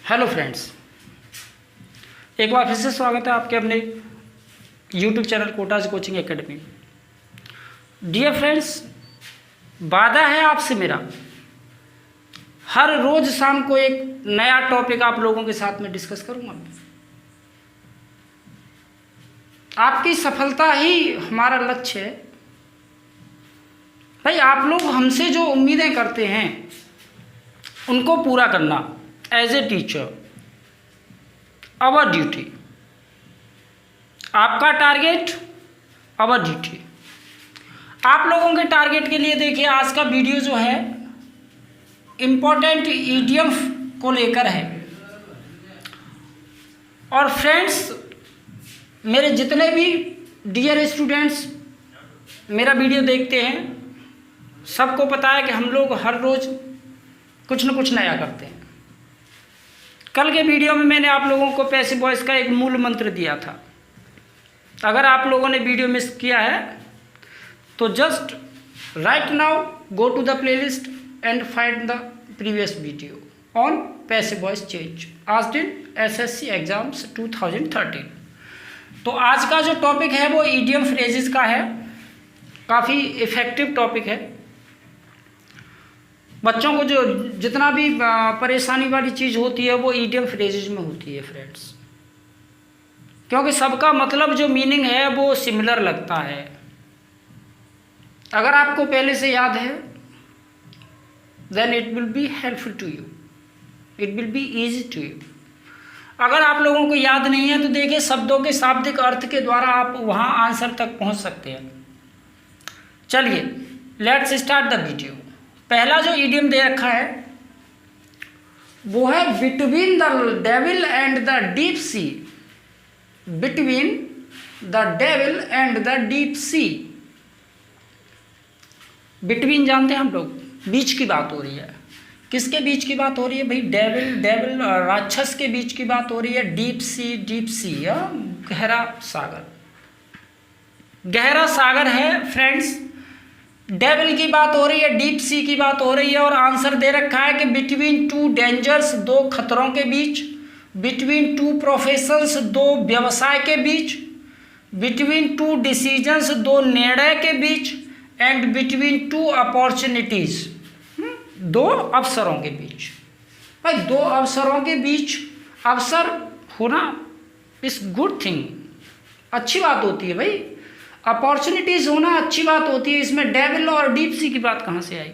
Hello friends, एक बार फिर से स्वागत है आपके अपने YouTube channel Kotaz coaching academy. Dear friends, वादा है आपसे मेरा, हर रोज़ शाम को एक नया टॉपिक आप लोगों के साथ में डिस्कस करूंगा। आपकी सफलता ही हमारा लक्ष्य है। भाई, आप लोग हमसे जो उम्मीदें करते हैं उनको पूरा करना as a teacher our duty. आपका टारगेट आवर ड्यूटी। आप लोगों के टारगेट के लिए देखिए, आज का वीडियो जो है इम्पोर्टेंट ईडियम को लेकर है। और फ्रेंड्स, मेरे जितने भी डियर स्टूडेंट्स मेरा वीडियो देखते हैं, सबको पता है कि हम लोग हर रोज़ कुछ न कुछ नया करते हैं। कल के वीडियो में मैंने आप लोगों को पैसिव वॉइस का एक मूल मंत्र दिया था। अगर आप लोगों ने वीडियो मिस किया है तो just right now go to the playlist and find the previous video on passive voice change asked in SSC exams 2013। तो आज का जो टॉपिक है वो ईडियम फ्रेजेस का है। काफ़ी इफ़ेक्टिव टॉपिक है। बच्चों को जो जितना भी परेशानी वाली चीज़ होती है वो ईडियम फ्रेजेस में होती है फ्रेंड्स, क्योंकि सबका मतलब जो मीनिंग है वो सिमिलर लगता है। अगर आपको पहले से याद है then it will be helpful to you, it will be easy to you. अगर आप लोगों को याद नहीं है तो देखिए, शब्दों के शाब्दिक अर्थ के द्वारा आप वहाँ आंसर तक पहुँच सकते हैं। चलिए लेट्स स्टार्ट द वीडियो। पहला जो ईडियम दे रखा है वो है between the devil and the deep C. Between the devil and the deep C. Between जानते हैं हम लोग, बीच की बात हो रही है। किसके बीच की बात हो रही है भाई? डेविल राक्षस के बीच की बात हो रही है। डीप सी गहरा सागर। गहरा सागर है फ्रेंड्स। डेविल की बात हो रही है, डीप सी की बात हो रही है, और आंसर दे रखा है कि बिटवीन टू डेंजर्स, दो खतरों के बीच। बिटवीन टू प्रोफेशंस, दो व्यवसाय के बीच। बिटवीन टू डिसीजंस, दो निर्णय के बीच। एंड बिटवीन टू अपॉर्चुनिटीज, दो अवसरों के बीच। भाई, दो अवसरों के बीच अवसर होना इज गुड थिंग, अच्छी बात होती है भाई। अपॉर्चुनिटीज होना अच्छी बात होती है। इसमें डेविल और डीप सी की बात कहाँ से आई?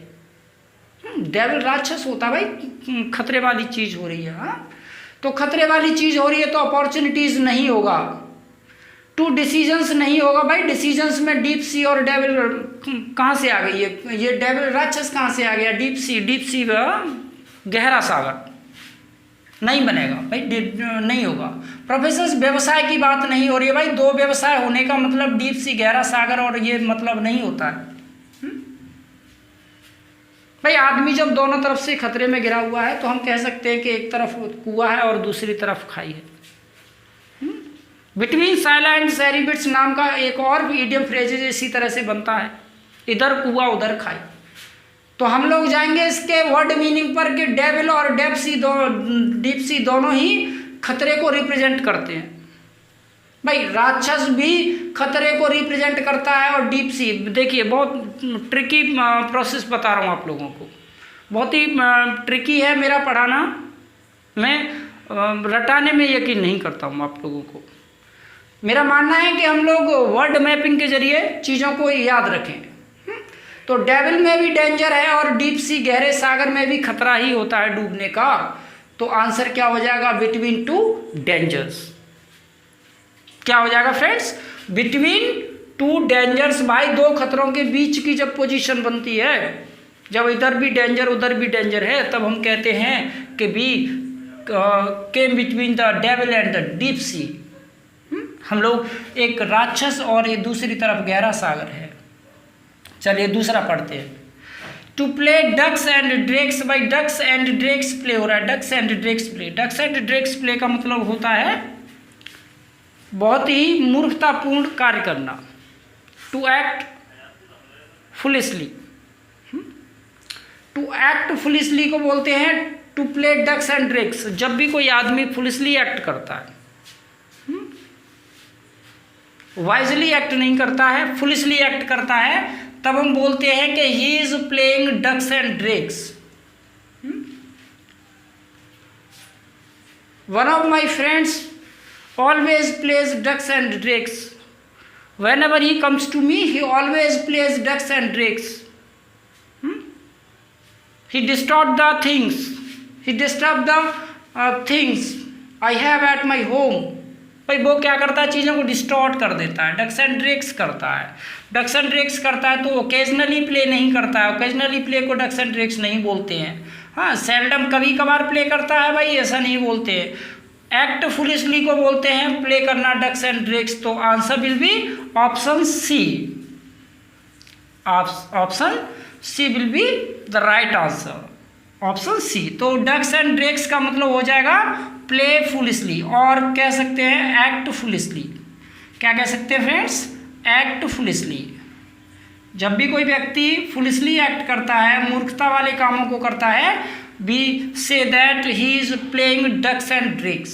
डेविल राक्षस होता है भाई, खतरे वाली चीज़ हो रही है। हाँ, तो खतरे वाली चीज़ हो रही है तो अपॉर्चुनिटीज नहीं होगा। टू डिसीजंस नहीं होगा भाई। डिसीजंस में डीप सी और डेविल कहाँ से आ गई है? ये डेविल राक्षस कहाँ से आ गया? डीप सी गहरा सागर नहीं बनेगा भाई, नहीं होगा। प्रोफेशंस, व्यवसाय की बात नहीं हो रही है भाई। दो व्यवसाय होने का मतलब डीप सी गहरा सागर, और ये मतलब नहीं होता है भाई। आदमी जब दोनों तरफ से खतरे में गिरा हुआ है तो हम कह सकते हैं कि एक तरफ कुआं है और दूसरी तरफ खाई है। बिटवीन साइला एंड सैरीबिट्स नाम का एक और भी ईडियम फ्रेजेज इसी तरह से बनता है, इधर कुआं उधर खाई। तो हम लोग जाएंगे इसके वर्ड मीनिंग पर कि डेविल और डीप सी दोनों ही खतरे को रिप्रेजेंट करते हैं भाई। राक्षस भी खतरे को रिप्रेजेंट करता है, और डीप सी, देखिए बहुत ट्रिकी प्रोसेस बता रहा हूँ आप लोगों को। बहुत ही ट्रिकी है मेरा पढ़ाना। मैं रटाने में यकीन नहीं करता हूँ आप लोगों को। मेरा मानना है कि हम लोग वर्ड मैपिंग के जरिए चीज़ों को याद रखें। तो डेविल में भी डेंजर है और डीप सी गहरे सागर में भी खतरा ही होता है डूबने का। तो आंसर क्या हो जाएगा? Between two dangers. क्या हो जाएगा फ्रेंड्स? Between two dangers. भाई, दो खतरों के बीच की जब पोजीशन बनती है, जब इधर भी डेंजर उधर भी डेंजर है, तब हम कहते हैं कि became between the devil and the deep sea. हम लोग, एक राक्षस और ये दूसरी तरफ गहरा सागर है। चलिए दूसरा पढ़ते हैं। To play ducks and drakes. भाई, डक्स एंड ड्रेक्स प्ले हो रहा है। Ducks and drakes play. Ducks and drakes play का मतलब होता है बहुत ही मूर्खतापूर्ण कार्य करना। To act foolishly. To act foolishly को बोलते हैं to play ducks and drakes. जब भी कोई आदमी फुलिशली एक्ट करता है, वाइजली एक्ट नहीं करता है, फुलिशली एक्ट करता है, तब हम बोलते हैं कि he is playing ducks and drakes. One of my friends always plays ducks and drakes. whenever he comes to me he always plays ducks and drakes. He distort the things, he disturb the things I have at my home। भाई वो क्या करता है, चीज़ों को distort कर देता है, डक्स एंड ड्रैग्स करता है। डक्स एंड ड्रैग्स करता है तो ओकेजनली प्ले नहीं करता है, ओकेजनली प्ले को डक्स एंड ड्रैग्स नहीं बोलते हैं। हाँ, सेल्डम कभी कभार प्ले करता है भाई, ऐसा नहीं बोलते हैं। एक्ट फुलिशली को बोलते हैं प्ले करना डक्स एंड ड्रैग्स। तो answer will be option C. Option C will be the right answer, option C. तो डक्स एंड ड्रैग्स का मतलब हो जाएगा प्ले फुलिशली, और कह सकते हैं एक्ट फुलिशली। क्या कह सकते हैं फ्रेंड्स, एक्ट फुलिशली। जब भी कोई व्यक्ति फुलिशली एक्ट करता है, मूर्खता वाले कामों को करता है, we say that he is playing ducks and drakes।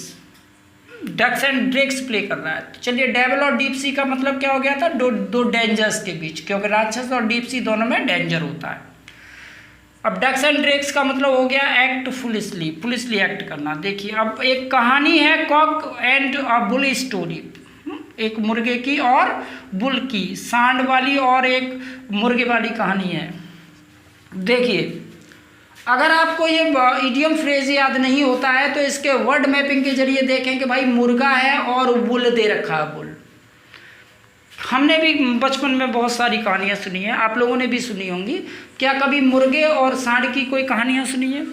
Ducks and drakes play कर रहा है। तो चलिए, डेविल और डीप सी का मतलब क्या हो गया था, दो डेंजर्स के बीच, क्योंकि राक्षस और डीप सी दोनों में डेंजर होता है। अब डक्स एंड ड्रैग्स का मतलब हो गया एक्ट फुलिशली, फुलिशली एक्ट करना। देखिए, अब एक कहानी है cock and a bull story. एक मुर्गे की और बुल की, सांड वाली और एक मुर्गे वाली कहानी है। देखिए, अगर आपको ये इडियम फ्रेज याद नहीं होता है तो इसके वर्ड मैपिंग के जरिए देखें कि भाई मुर्गा है और बुल दे रखा है, बुल। हमने भी बचपन में बहुत सारी कहानियाँ सुनी हैं, आप लोगों ने भी सुनी होंगी। क्या कभी मुर्गे और सांड की कोई कहानियाँ सुनी है?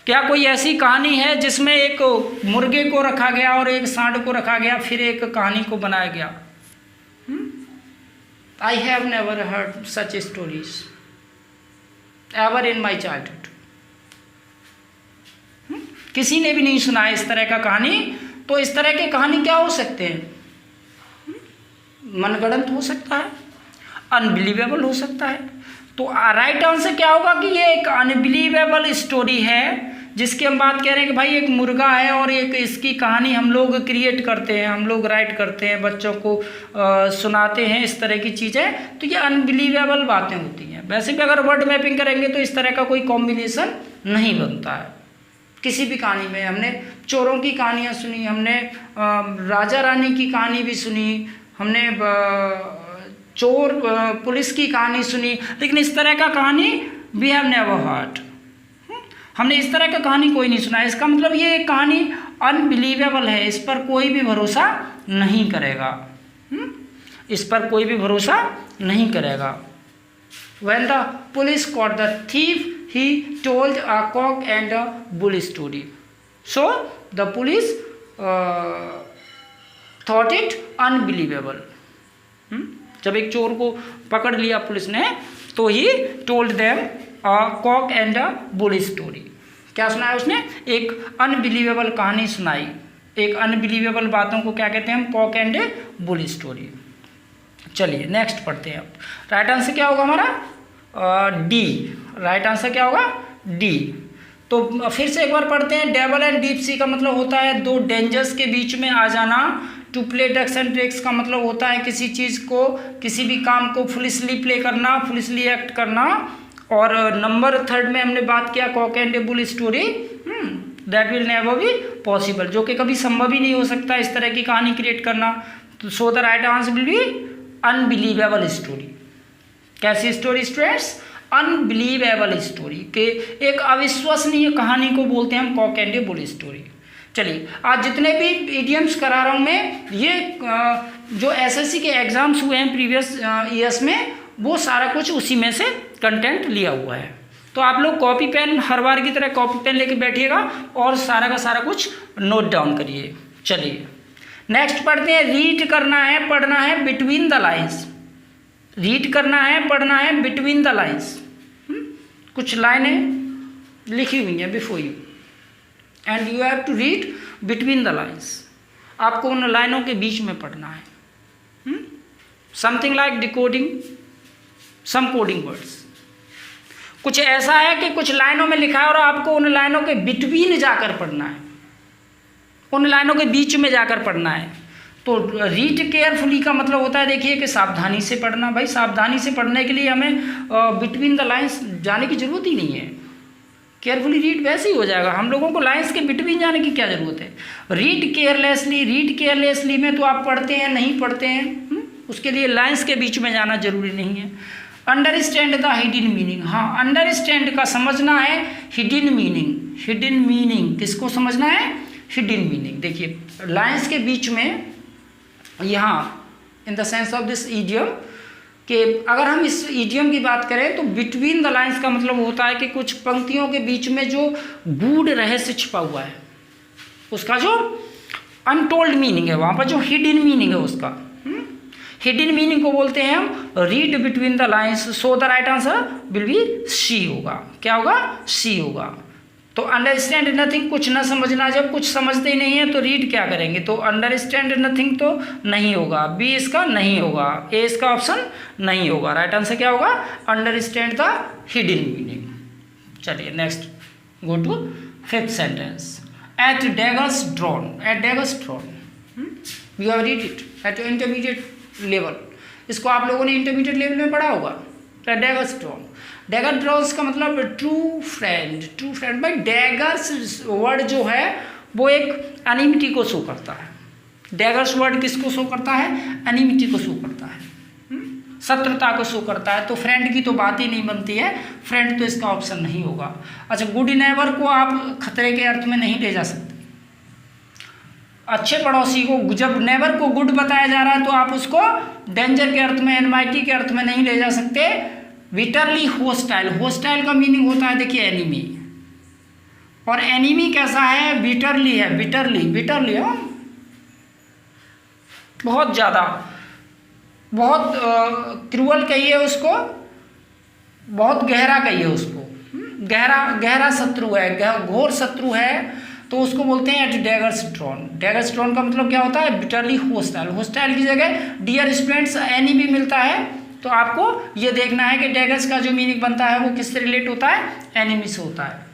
क्या कोई ऐसी कहानी है जिसमें एक मुर्गे को रखा गया और एक सांड को रखा गया, फिर एक कहानी को बनाया गया? I have never heard such stories ever in my childhood. किसी ने भी नहीं सुना है इस तरह का कहानी। तो इस तरह की कहानी क्या हो सकते हैं? मनगढ़ंत हो सकता है, अनबिलीवेबल हो सकता है। तो राइट आंसर क्या होगा कि ये एक अनबिलीवेबल स्टोरी है, जिसकी हम बात कह रहे हैं कि भाई एक मुर्गा है और एक इसकी कहानी हम लोग क्रिएट करते हैं, हम लोग राइट करते हैं, बच्चों को सुनाते हैं, इस तरह की चीज़ें। तो ये अनबिलीवेबल बातें होती हैं। वैसे भी अगर वर्ड मैपिंग करेंगे तो इस तरह का कोई कॉम्बिनेशन नहीं बनता है किसी भी कहानी में। हमने चोरों की कहानियाँ सुनी, हमने राजा रानी की कहानी भी सुनी, हमने चोर पुलिस की कहानी सुनी, लेकिन इस तरह का कहानी वी हैव नेवर हर्ड। हमने इस तरह का कहानी कोई नहीं सुना। इसका मतलब ये कहानी अनबिलीवेबल है, इस पर कोई भी भरोसा नहीं करेगा। इस पर कोई भी भरोसा नहीं करेगा। When the police caught the thief, he told a cock and a bull story. So the police thought it unbelievable. जब एक चोर को पकड़ लिया पुलिस ने तो ही told them a cock and a bull story। क्या सुनाया उसने? एक अनबिलीवेबल कहानी सुनाई। एक अनबिलीवेबल बातों को क्या कहते हैं हम? Cock and bull story. चलिए नेक्स्ट पढ़ते हैं। अब राइट आंसर क्या होगा हमारा? डी। राइट आंसर क्या होगा? डी। तो फिर से एक बार पढ़ते हैं। डेविल एंड डीप सी का मतलब होता है दो डेंजर्स के बीच में आ जाना। To play ducks and drakes का मतलब होता है किसी चीज़ को, किसी भी काम को फुलिशली प्ले करना, फुलिशली एक्ट करना। और नंबर थर्ड में हमने बात किया cock and bull story, that will never be possible, जो कि कभी संभव ही नहीं हो सकता इस तरह की कहानी क्रिएट करना। तो सो the right answer will B unbelievable story. कैसी स्टोरी स्टूडेंट्स? अनबिलीवेबल स्टोरी के एक अविश्वसनीय कहानी को बोलते हैं हम कॉक एंड बुल स्टोरी। चलिए, आज जितने भी इडियम्स करा रहा हूँ मैं, ये जो एसएससी के एग्जाम्स हुए हैं प्रीवियस ईयर्स में, वो सारा कुछ उसी में से कंटेंट लिया हुआ है। तो आप लोग कॉपी पेन हर बार की तरह कॉपी पेन लेके बैठिएगा और सारा का सारा कुछ नोट डाउन करिए। चलिए नेक्स्ट पढ़ते हैं। रीड करना है, पढ़ना है बिटवीन द लाइन्स। रीड करना है, पढ़ना है बिटवीन द लाइन्स। कुछ लाइनें लिखी हुई हैं before you and you have to read between the lines. आपको उन लाइनों के बीच में पढ़ना है। Something like decoding some coding words. कुछ ऐसा है कि कुछ लाइनों में लिखा है और आपको उन लाइनों के बिटवीन जाकर पढ़ना है, उन लाइनों के बीच में जाकर पढ़ना है। तो रीड केयरफुली का मतलब होता है, देखिए कि सावधानी से पढ़ना। भाई सावधानी से पढ़ने के लिए हमें बिटवीन द लाइंस जाने की ज़रूरत ही नहीं है। केयरफुली रीड वैसे ही हो जाएगा, हम लोगों को लाइंस के बिटवीन जाने की क्या ज़रूरत है। रीड केयरलेसली में तो आप पढ़ते हैं नहीं पढ़ते हैं, उसके लिए लाइंस के बीच में जाना जरूरी नहीं है। अंडरस्टैंड द हिडन मीनिंग, हाँ अंडरस्टैंड का समझना है हिडन मीनिंग। हिडन मीनिंग किसको समझना है? Hidden meaning. देखिए लाइंस के बीच में यहाँ in the sense of this idiom कि अगर हम इस ईडियम की बात करें तो बिटवीन द लाइंस का मतलब होता है कि कुछ पंक्तियों के बीच में जो गूढ़ रहस्य छिपा हुआ है, उसका जो अनटोल्ड मीनिंग है, वहाँ पर जो हिडन मीनिंग है उसका, हिडन मीनिंग को बोलते हैं हम read between the lines. So the right answer will be C होगा। क्या होगा? सी होगा। तो अंडरस्टैंड नथिंग, कुछ ना समझना। जब कुछ समझते ही नहीं है तो रीड क्या करेंगे? तो अंडरस्टैंड नथिंग तो नहीं होगा, बी इसका नहीं होगा, ए इसका ऑप्शन नहीं होगा। राइट आंसर क्या होगा? Understand the hidden meaning. चलिए next, go to fifth sentence. At daggers drawn, at daggers drawn you have read it at intermediate level. इसको आप लोगों ने इंटरमीडिएट लेवल में पढ़ा होगा। डैगर्स ड्रॉन, डैगर ड्रॉन्स का मतलब ट्रू फ्रेंड, ट्रू फ्रेंड। भाई डैगर्स वर्ड जो है वो एक एनिमिटी को शो करता है। डैगर्स वर्ड किसको शो करता है? एनिमिटी को शो करता है, शत्रुता को शो करता है। तो फ्रेंड की तो बात ही नहीं बनती है, फ्रेंड तो इसका ऑप्शन नहीं होगा। अच्छा, गुड नेबर को आप खतरे के अर्थ में नहीं ले जा सकते। अच्छे पड़ोसी को जब नेबर को गुड बताया जा रहा है तो आप उसको डेंजर के अर्थ में, एनमाइटी के अर्थ में नहीं ले जा सकते। बिटरली होस्टाइल, होस्टाइल का मीनिंग होता है देखिए एनिमी, और एनिमी कैसा है? बिटरली है, बिटरली, बिटरली हाँ, बहुत ज़्यादा, बहुत क्रूअल कहिए उसको, बहुत गहरा कहिए उसको, गहरा शत्रु है, घोर शत्रु है, तो उसको बोलते हैं at daggers drawn. Daggers drawn का मतलब क्या होता है? Bitterly hostile. होस्टाइल की जगह डियर स्टूडेंट्स एनिमी मिलता है, तो आपको ये देखना है कि डैगर्स का जो मीनिंग बनता है वो किससे रिलेट होता है? एनिमी से होता है,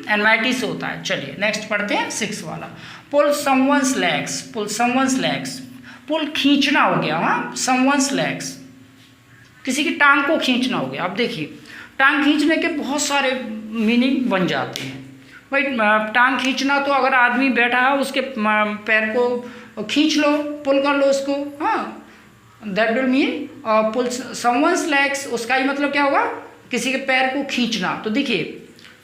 एनमाइटी से होता है। चलिए नेक्स्ट पढ़ते हैं 6 वाला। पुल समवन्स लेग्स, पुल समवन्स लेग्स, पुल खींचना हो गया। हाँ, समवन्स लेग्स, किसी की टांग को खींचना हो गया। अब देखिए टांग खींचने के बहुत सारे मीनिंग बन जाते हैं। भाई टांग खींचना तो अगर आदमी बैठा है उसके पैर को खींच लो, पुल कर लो उसको, हाँ, that will mean pull someone's legs. उसका ही मतलब क्या होगा? किसी के पैर को खींचना। तो देखिए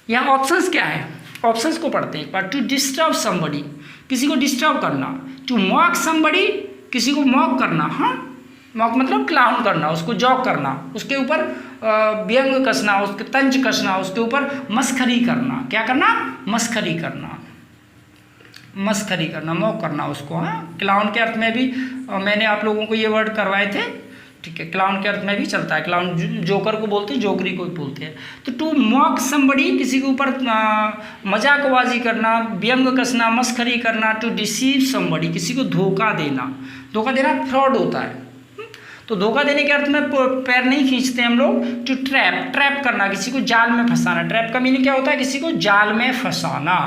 यहाँ ऑप्शंस क्या है, ऑप्शंस को पढ़ते हैं एक बार। टू डिस्टर्ब समबडी, किसी को डिस्टर्ब करना। टू मॉक समबडी, किसी को मॉक करना। हाँ, मॉक मतलब क्लाउन करना, उसको जॉक करना, उसके ऊपर व्यंग कसना, उसके तंज कसना, उसके ऊपर मस्खरी करना। क्या करना? मस्खरी करना, मस्खरी करना, मॉक करना उसको। हाँ, क्लाउन के अर्थ में भी मैंने आप लोगों को ये वर्ड करवाए थे, ठीक है। क्लाउन के अर्थ में भी चलता है, क्लाउन जोकर को बोलते हैं, जोकरी को भी बोलते हैं। तो टू मॉक समबडी, किसी के ऊपर मजाकबाजी करना, व्यंग कसना, मस्खरी करना। टू डिसीव समबडी, किसी को धोखा देना। धोखा देना फ्रॉड होता है, तो धोखा देने के अर्थ में पैर नहीं खींचते हम लोग। टू ट्रैप, ट्रैप करना, किसी को जाल में फंसाना। ट्रैप का मीनिंग क्या होता है? किसी को जाल में फंसाना,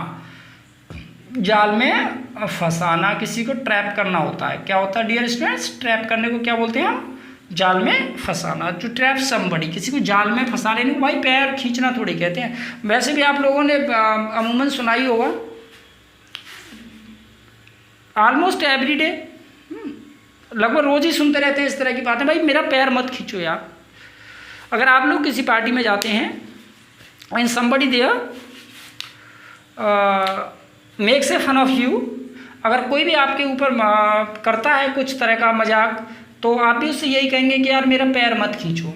जाल में फंसाना, किसी को ट्रैप करना होता है। क्या होता है डियर स्टूडेंट्स? ट्रैप करने को क्या बोलते हैं हम? जाल में फंसाना। टू ट्रैप समबडी, किसी को जाल में फंसा लेने को भाई पैर खींचना थोड़ी कहते हैं। वैसे भी आप लोगों ने अमूमन सुनाई होगा, ऑलमोस्ट एवरीडे, लगभग रोज ही सुनते रहते हैं इस तरह की बातें, भाई मेरा पैर मत खींचो यार। अगर आप लोग किसी पार्टी में जाते हैं and somebody there makes a fun of you, अगर कोई भी आपके ऊपर करता है कुछ तरह का मजाक, तो आप भी उससे यही कहेंगे कि यार मेरा पैर मत खींचो,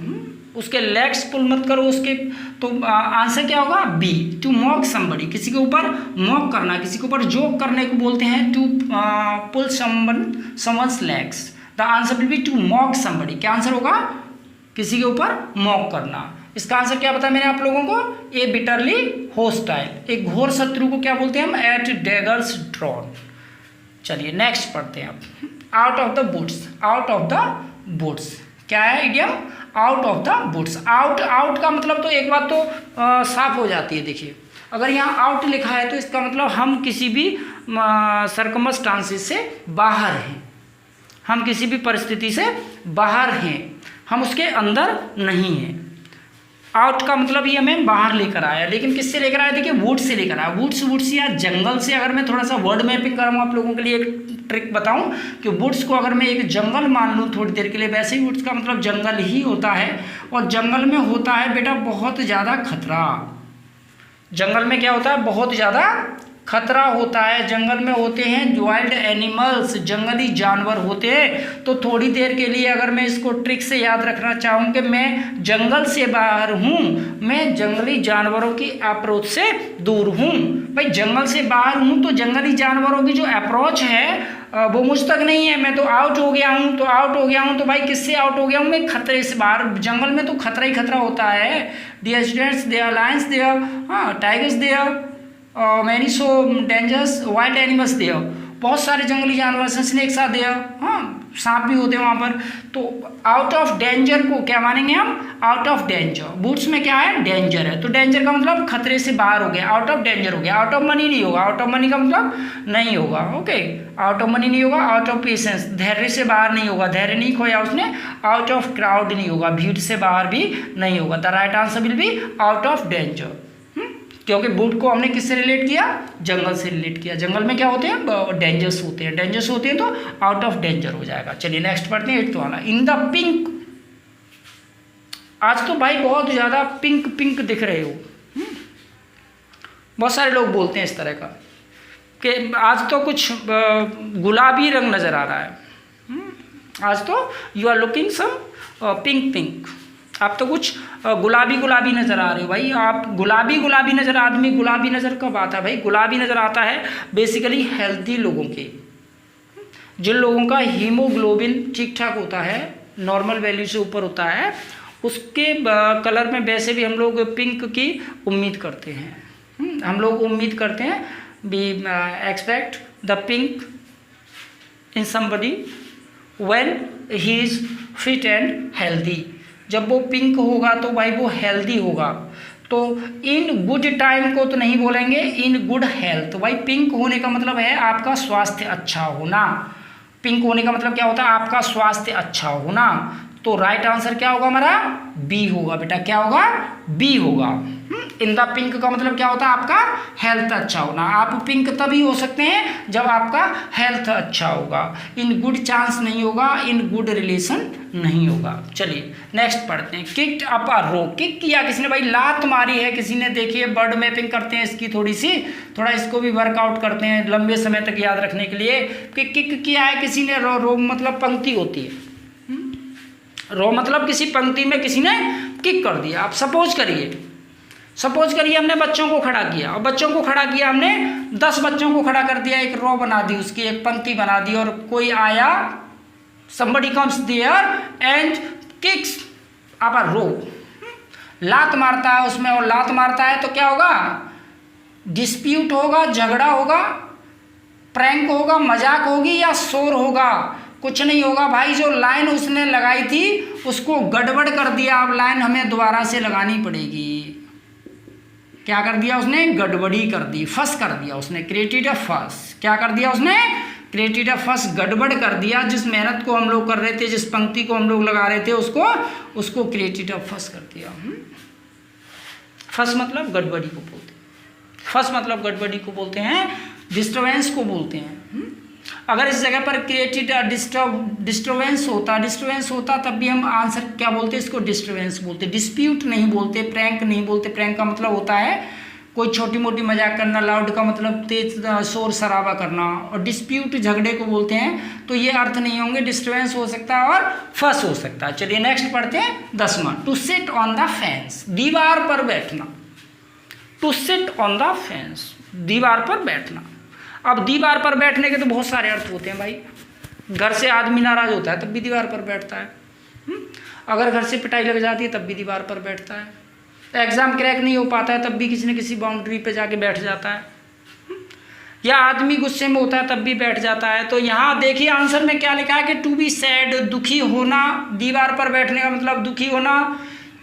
उसके लेग्स पुल मत करो उसके। तो आंसर क्या होगा? बी, टू मॉक समबडी, किसी के ऊपर मॉक करना, किसी के ऊपर जोक करने को बोलते हैं to pull someone's legs. The answer will be to mock somebody. क्या आंसर होगा? किसी के ऊपर मॉक करना। इसका आंसर क्या बताया मैंने आप लोगों को? ए बिटरली होस्टाइल, एक घोर शत्रु को क्या बोलते हैं हम? At daggers drawn. चलिए नेक्स्ट पढ़ते हैं आप। Out of the woods, out of the woods क्या है idiom? Out of the woods. Out का मतलब तो एक बात तो साफ हो जाती है। देखिए अगर यहाँ आउट लिखा है तो इसका मतलब हम किसी भी सर्कमस्टांसेस से बाहर हैं, हम किसी भी परिस्थिति से बाहर हैं, हम उसके अंदर नहीं हैं। आउट का मतलब ये हमें बाहर लेकर आया, लेकिन किससे लेकर आया? देखिए वुड से लेकर आया। वुड्स या जंगल से। अगर मैं थोड़ा सा वर्ड मैपिंग करूँ आप लोगों के लिए एक ट्रिक बताऊं कि वुड्स को अगर मैं एक जंगल मान लूँ थोड़ी देर के लिए, वैसे ही वुड्स का मतलब जंगल ही होता है। और जंगल में होता है बेटा बहुत ज़्यादा खतरा। जंगल में क्या होता है? बहुत ज़्यादा खतरा होता है। जंगल में होते हैं वाइल्ड एनिमल्स, जंगली जानवर होते हैं। तो थोड़ी देर के लिए अगर मैं इसको ट्रिक से याद रखना चाहूँ कि मैं जंगल से बाहर हूँ, मैं जंगली जानवरों की अप्रोच से दूर हूँ। भाई जंगल से बाहर हूँ तो जंगली जानवरों की जो अप्रोच है वो मुझ तक नहीं है, मैं तो आउट हो गया हूँ। तो आउट हो गया हूँ तो भाई किससे आउट हो गया हूँ? मैं खतरे से बाहर। जंगल में तो खतरा ही खतरा होता है। Dear students, there lions there, tigers there, many so dangerous wild animals there, बहुत सारे जंगली जानवर, स्नेक्स आर देयर, सांप भी होते हैं वहाँ पर। तो आउट ऑफ डेंजर को क्या मानेंगे हम? Out of danger. वुड्स में क्या है? डेंजर है। तो डेंजर का मतलब खतरे से बाहर हो गया, आउट ऑफ डेंजर हो गया। आउट ऑफ मनी नहीं होगा, आउट ऑफ मनी का मतलब नहीं होगा। ओके, आउट ऑफ मनी नहीं होगा। आउट ऑफ पेशेंस, धैर्य से बाहर नहीं होगा, धैर्य नहीं खोया उसने। आउट ऑफ क्राउड नहीं होगा, भीड़ से बाहर भी नहीं होगा। The right answer will be out of danger, क्योंकि वुड को हमने किससे रिलेट किया? जंगल से रिलेट किया। जंगल में क्या होते हैं? डेंजर्स होते हैं। डेंजर्स होते हैं तो आउट ऑफ डेंजर हो जाएगा। चलिए नेक्स्ट पढ़ते हैं 8th वाला। In the pink. आज तो भाई बहुत ज़्यादा पिंक पिंक दिख रहे हो। बहुत सारे लोग बोलते हैं इस तरह का कि आज तो कुछ गुलाबी रंग नज़र आ रहा है। आज तो you are looking some pink pink. आप तो कुछ गुलाबी गुलाबी नज़र आ रहे हो भाई। आप गुलाबी गुलाबी नज़र, आदमी गुलाबी नज़र कब आता है भाई? गुलाबी नज़र आता है बेसिकली हेल्थी लोगों के, जिन लोगों का हीमोग्लोबिन ठीक ठाक होता है, नॉर्मल वैल्यू से ऊपर होता है, उसके कलर में वैसे भी हम लोग पिंक की उम्मीद करते हैं। हम लोग उम्मीद करते हैं we expect the pink in somebody when he is fit and healthy. जब वो पिंक होगा तो भाई वो हेल्दी होगा। तो इन गुड टाइम को तो नहीं बोलेंगे, इन गुड हेल्थ। भाई पिंक होने का मतलब है आपका स्वास्थ्य अच्छा होना। पिंक होने का मतलब क्या होता है? आपका स्वास्थ्य अच्छा होना। तो राइट आंसर क्या होगा हमारा? बी होगा बेटा। क्या होगा? बी होगा। इन द पिंक का मतलब क्या होता है? आपका हेल्थ अच्छा होना। आप पिंक तभी हो सकते हैं जब आपका हेल्थ अच्छा होगा। इन गुड चांस नहीं होगा, इन गुड रिलेशन नहीं होगा। चलिए नेक्स्ट पढ़ते हैं। Kicked up a rock. Kick किया किसी ने भाई, लात मारी है किसी ने। देखिए वर्ड मैपिंग करते हैं इसकी थोड़ा इसको भी वर्कआउट करते हैं लंबे समय तक याद रखने के लिए कि किक किया है किसी ने। रो मतलब पंक्ति होती है। रो मतलब किसी पंक्ति में किसी ने किक कर दिया। आप सपोज करिए हमने बच्चों को खड़ा किया, और बच्चों को खड़ा किया हमने 10 बच्चों को खड़ा कर दिया, एक रो बना दी, उसकी एक पंक्ति बना दी, और कोई आया, somebody comes there and kicks up a row, लात मारता है उसमें। और लात मारता है तो क्या होगा? डिस्प्यूट होगा, झगड़ा होगा, प्रैंक होगा, मजाक होगी या शोर होगा? कुछ नहीं होगा भाई। जो लाइन उसने लगाई थी उसको गड़बड़ कर दिया। अब लाइन हमें दोबारा से लगानी पड़ेगी। क्या कर दिया उसने? गड़बड़ी कर दी, फंस कर दिया उसने। क्रिएटेड अ फंस। क्या कर दिया उसने? क्रिएटेड अ फंस, गड़बड़ कर दिया। जिस मेहनत को हम लोग कर रहे थे, जिस पंक्ति को हम लोग लगा रहे थे, उसको क्रिएटेड अ फंस कर दिया। फंस मतलब गड़बड़ी को बोलते हैं। फंस मतलब गड़बड़ी को बोलते हैं, डिस्टर्बेंस को बोलते हैं। अगर इस जगह पर क्रिएटेड डिस्टर्बेंस होता तब भी हम आंसर क्या बोलते हैं? इसको डिस्टर्बेंस बोलते। डिस्प्यूट नहीं बोलते, प्रैंक नहीं बोलते। प्रैंक का मतलब होता है कोई छोटी मोटी मजाक करना। लाउड का मतलब तेज शोर शराबा करना। और डिस्प्यूट झगड़े को बोलते हैं। तो ये अर्थ नहीं होंगे। डिस्टर्बेंस हो सकता है और फंस हो सकता है। चलिए नेक्स्ट पढ़ते हैं 10वां। To sit on the fence, दीवार पर बैठना। To sit on the fence, दीवार पर बैठना। अब दीवार पर बैठने के तो बहुत सारे अर्थ होते हैं भाई। घर से आदमी नाराज होता है तब भी दीवार पर बैठता है। अगर घर से पिटाई लग जाती है तब भी दीवार पर बैठता है। एग्ज़ाम क्रैक नहीं हो पाता है तब भी किसी न किसी बाउंड्री पे जाके बैठ जाता है। या आदमी गुस्से में होता है तब भी बैठ जाता है। तो यहाँ देखिए आंसर में क्या लिखा है कि टू बी सैड, दुखी होना, दीवार पर बैठने का मतलब दुखी होना।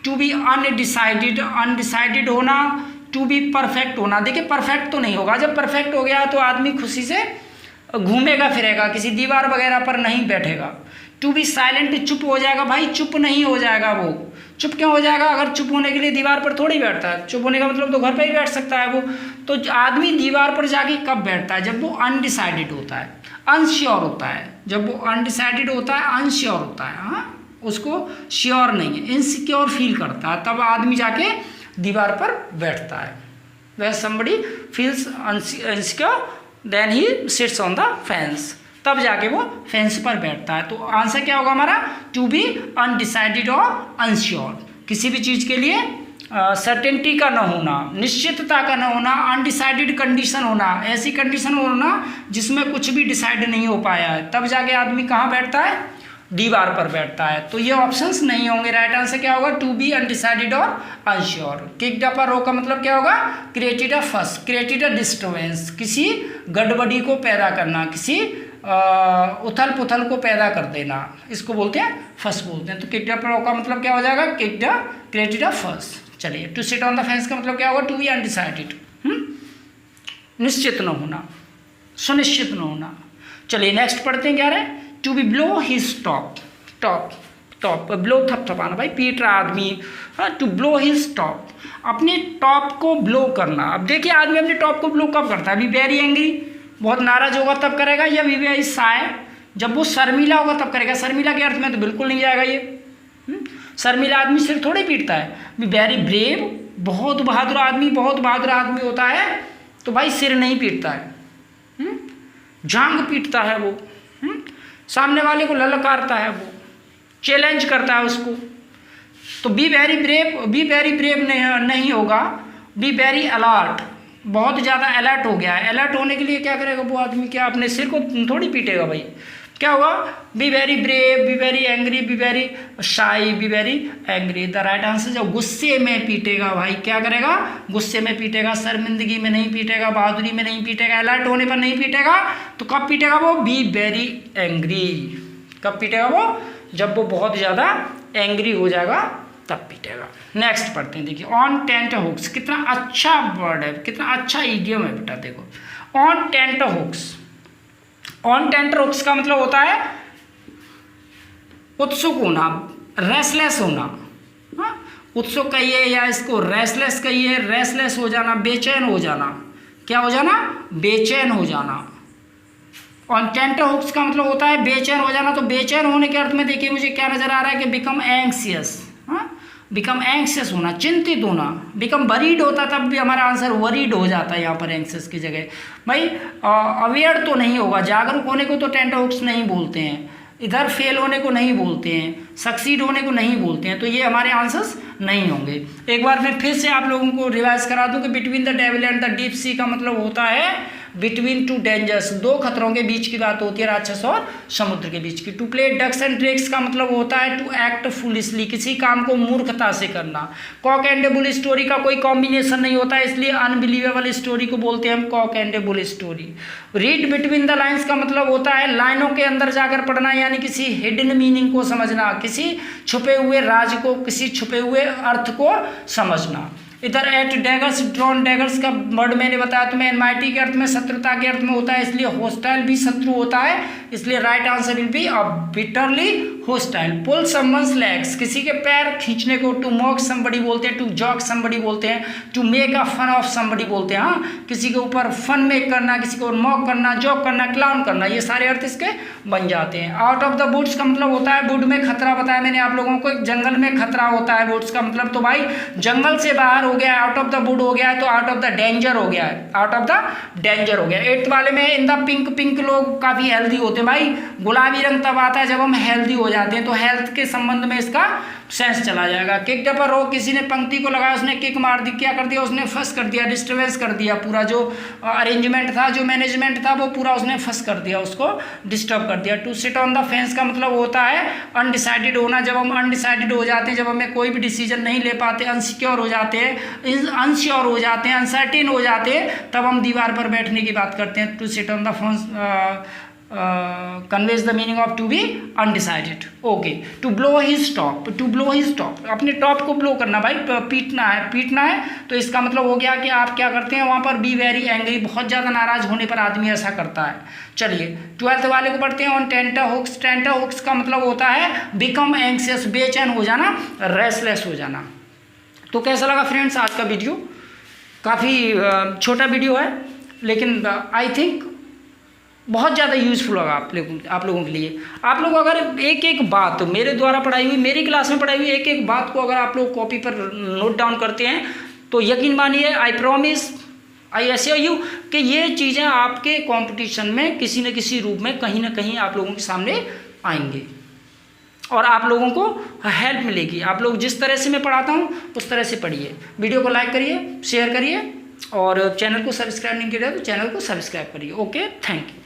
टू बी अनडिसाइडेड, अनडिसाइडेड होना। टू बी परफेक्ट होना। देखिए परफेक्ट तो नहीं होगा, जब परफेक्ट हो गया तो आदमी खुशी से घूमेगा फिरेगा, किसी दीवार वगैरह पर नहीं बैठेगा। टू बी साइलेंट, चुप हो जाएगा। भाई चुप नहीं हो जाएगा वो। चुप क्यों हो जाएगा? अगर चुप होने के लिए दीवार पर थोड़ी बैठता है, चुप होने का मतलब तो घर पर ही बैठ सकता है वो। तो आदमी दीवार पर जाके कब बैठता है? जब वो अनडिसाइडेड होता है, अनश्योर होता है। जब वो अनडिसाइडेड होता है, अनश्योर होता है, हाँ, उसको श्योर नहीं है, इनसिक्योर फील करता है, तब आदमी जाके दीवार पर बैठता है। वह somebody feels insecure then he sits on the fence, तब जाके वो फेंस पर बैठता है। तो आंसर क्या होगा हमारा? टू बी अनडिसाइडेड और अनश्योर, किसी भी चीज़ के लिए सर्टेनिटी का न होना, निश्चितता का न होना, अनडिसाइडेड कंडीशन होना, ऐसी कंडीशन होना जिसमें कुछ भी डिसाइड नहीं हो पाया है, तब जाके आदमी कहाँ बैठता है? दीवार पर बैठता है। तो ये ऑप्शंस नहीं होंगे। राइट आंसर क्या होगा? टू बी अनडिसाइडेड और अनश्योर। किक्ड अप रो का मतलब क्या होगा? क्रिएटेड अ फस, क्रिएटेड अ डिस्टर्बेंस, किसी गड़बड़ी को पैदा करना, किसी उथल पुथल को पैदा कर देना, इसको बोलते हैं फस बोलते हैं। तो किक्ड अप रो का मतलब क्या हो जाएगा? Kicked created a fuss. चलिए, to sit on the fence का मतलब क्या होगा? टू बी अनडिसाइडेड, निश्चित न होना, सुनिश्चित न होना। चलिए नेक्स्ट पढ़ते हैं क्या है? To be blow his top, top top, blow थपथपाना, भाई पीट रहा आदमी, हाँ, टू ब्लो हिज टॉप, अपने टॉप को ब्लो करना। अब देखिए आदमी अपने टॉप को ब्लो कब करता है? बी वेरी एंग्री, बहुत नाराज होगा तब करेगा, या बी वेरी साय, जब वो शर्मिला होगा तब करेगा। शर्मिला के अर्थ में तो बिल्कुल नहीं जाएगा ये। शर्मिला आदमी सिर थोड़ी पीटता है। बी वेरी ब्रेव, बहुत बहादुर आदमी, बहुत बहादुर आदमी होता है तो भाई सिर नहीं पीटता है, जांग पीटता है वो, सामने वाले को ललकारता है, वो चैलेंज करता है उसको। तो be very brave, be very brave नहीं होगा, बी वेरी अलर्ट, बहुत ज़्यादा अलर्ट हो गया है। अलर्ट होने के लिए क्या करेगा वो आदमी? क्या अपने सिर को थोड़ी पीटेगा भाई? क्या होगा? Be very brave, be very angry, be very shy, be very angry. The right answer जो गुस्से में पीटेगा भाई, क्या करेगा? गुस्से में पीटेगा, शर्मिंदगी में नहीं पीटेगा, बहादुरी में नहीं पीटेगा, अलर्ट होने पर नहीं पीटेगा। तो कब पीटेगा वो? Be very angry. कब पीटेगा वो? जब वो बहुत ज़्यादा एंग्री हो जाएगा तब पीटेगा। नेक्स्ट पढ़ते हैं, देखिए ऑन टेंट हुक्स, कितना अच्छा वर्ड है, कितना अच्छा इडियम है बेटा। देखो on tenterhooks, on tenterhooks का मतलब होता है उत्सुक होना, रेस्टलेस होना, हाँ? उत्सुक कहिए या इसको रेस्टलेस कहिए, रेस्टलेस हो जाना, बेचैन हो जाना। क्या हो जाना? बेचैन हो जाना। ऑन टेंट हुक्स का मतलब होता है बेचैन हो जाना। तो बेचैन होने के अर्थ में देखिए मुझे क्या नजर आ रहा है कि बिकम एंग्सियस, बिकम एंग्सियस होना, चिंतित होना। बिकम वरीड होता तब भी हमारा आंसर वरीड हो जाता है यहाँ पर एंग्सियस की जगह। भाई अवेयर तो नहीं होगा, जागरूक होने को तो टेंट हुक्स नहीं बोलते हैं, इधर फेल होने को नहीं बोलते हैं, सक्सीड होने को नहीं बोलते हैं। तो ये हमारे आंसर्स नहीं होंगे। एक बार मैं फिर से आप लोगों को रिवाइज करा दूं कि between the devil and the deep सी का मतलब होता है बिटवीन टू डेंजर्स, दो खतरों के बीच की बात होती है, राक्षस और समुद्र के बीच की। To play ducks and drakes का मतलब होता है टू एक्ट फुलिशली, किसी काम को मूर्खता से करना। Cock and A bull story का कोई कॉम्बिनेशन नहीं होता है, इसलिए अनबिलीवेबल स्टोरी को बोलते हैं हम cock and A bull story. Read between the lines का मतलब होता है लाइनों के अंदर जाकर पढ़ना, यानी किसी हिडन मीनिंग को समझना, किसी छुपे हुए राज को, किसी छुपे हुए अर्थ को समझना। इधर एट डैगर्स, ड्रॉन डैगर्स का वर्ड मैंने बताया तुम्हें एनमाइटी के अर्थ में, शत्रुता के अर्थ में होता है, इसलिए होस्टाइल भी शत्रु होता है, इसलिए right answer will be bitterly hostile. Pull someone's legs, किसी के पैर खींचने को टू मॉक समबडी बोलते हैं, टू जॉक समबडी बोलते हैं, to make a fun of somebody बोलते हैं। हाँ, किसी के ऊपर फन मेक करना, किसी को मॉक करना, जॉक करना, क्लाउन करना, ये सारे अर्थ इसके बन जाते हैं। आउट ऑफ द वुड्स का मतलब होता है वुड में खतरा, बताया मैंने आप लोगों को, जंगल में खतरा होता है वुड्स का मतलब। तो भाई जंगल से बाहर हो गया, आउट ऑफ द वुड हो गया है, तो आउट ऑफ द डेंजर हो गया है, आउट ऑफ द डेंजर हो गया। एट्थ वाले में इन द पिंक, पिंक लोग काफी हेल्दी होते हैं भाई। गुलाबी रंग तब आता है जब हम हेल्दी हो जाते जाते हैं तो हेल्थ के संबंध में इसका सेंस चला जाएगा। किक अप अ रॉक, किसी ने पंक्ति को लगाया, उसने किक मार दी, क्या कर दिया उसने, फंस कर दिया, डिस्टर्बेंस कर दिया, पूरा जो अरेंजमेंट था, जो मैनेजमेंट था वो पूरा उसने फंस कर दिया, उसको डिस्टर्ब कर दिया। To sit on the fence का मतलब होता है अनडिसाइडेड होना। जब हम अनडिसाइडेड हो जाते हैं, जब हमें कोई भी डिसीजन नहीं ले पाते, अनसिक्योर हो जाते हैं, अनश्योर हो जाते हैं, अनसर्टेन हो जाते हैं, तब हम दीवार पर बैठने की बात करते हैं। To sit on the fence conveys the meaning of to be undecided. Okay, to blow his top, to blow his top, अपने टॉप को ब्लो करना भाई, पीटना है, पीटना है, तो इसका मतलब हो गया कि आप क्या करते हैं वहाँ पर, बी वेरी एंग्री, बहुत ज़्यादा नाराज होने पर आदमी ऐसा करता है। चलिए 12th वाले को पढ़ते हैं। ऑन टेंटरहुक्स, टेंटरहुक्स का मतलब होता है बिकम एंग्शियस, बेचैन हो जाना, रेस्टलेस हो जाना। तो कैसा लगा फ्रेंड्स आज का वीडियो? काफ़ी छोटा वीडियो है, लेकिन आई थिंक बहुत ज़्यादा यूज़फुल होगा आप लोगों के लिए। आप लोग अगर एक एक बात मेरे द्वारा पढ़ाई हुई, मेरी क्लास में पढ़ाई हुई एक एक बात को अगर आप लोग कॉपी पर नोट डाउन करते हैं तो यकीन मानिए, I promise, I assure you कि ये चीज़ें आपके कंपटीशन में किसी न किसी रूप में कहीं ना कहीं आप लोगों के सामने आएंगे और आप लोगों को हेल्प मिलेगी। आप लोग जिस तरह से मैं पढ़ाता हूँ उस तरह से पढ़िए। वीडियो को लाइक करिए, शेयर करिए और चैनल को सब्सक्राइब नहीं किया तो चैनल को सब्सक्राइब करिए। Okay, thank you.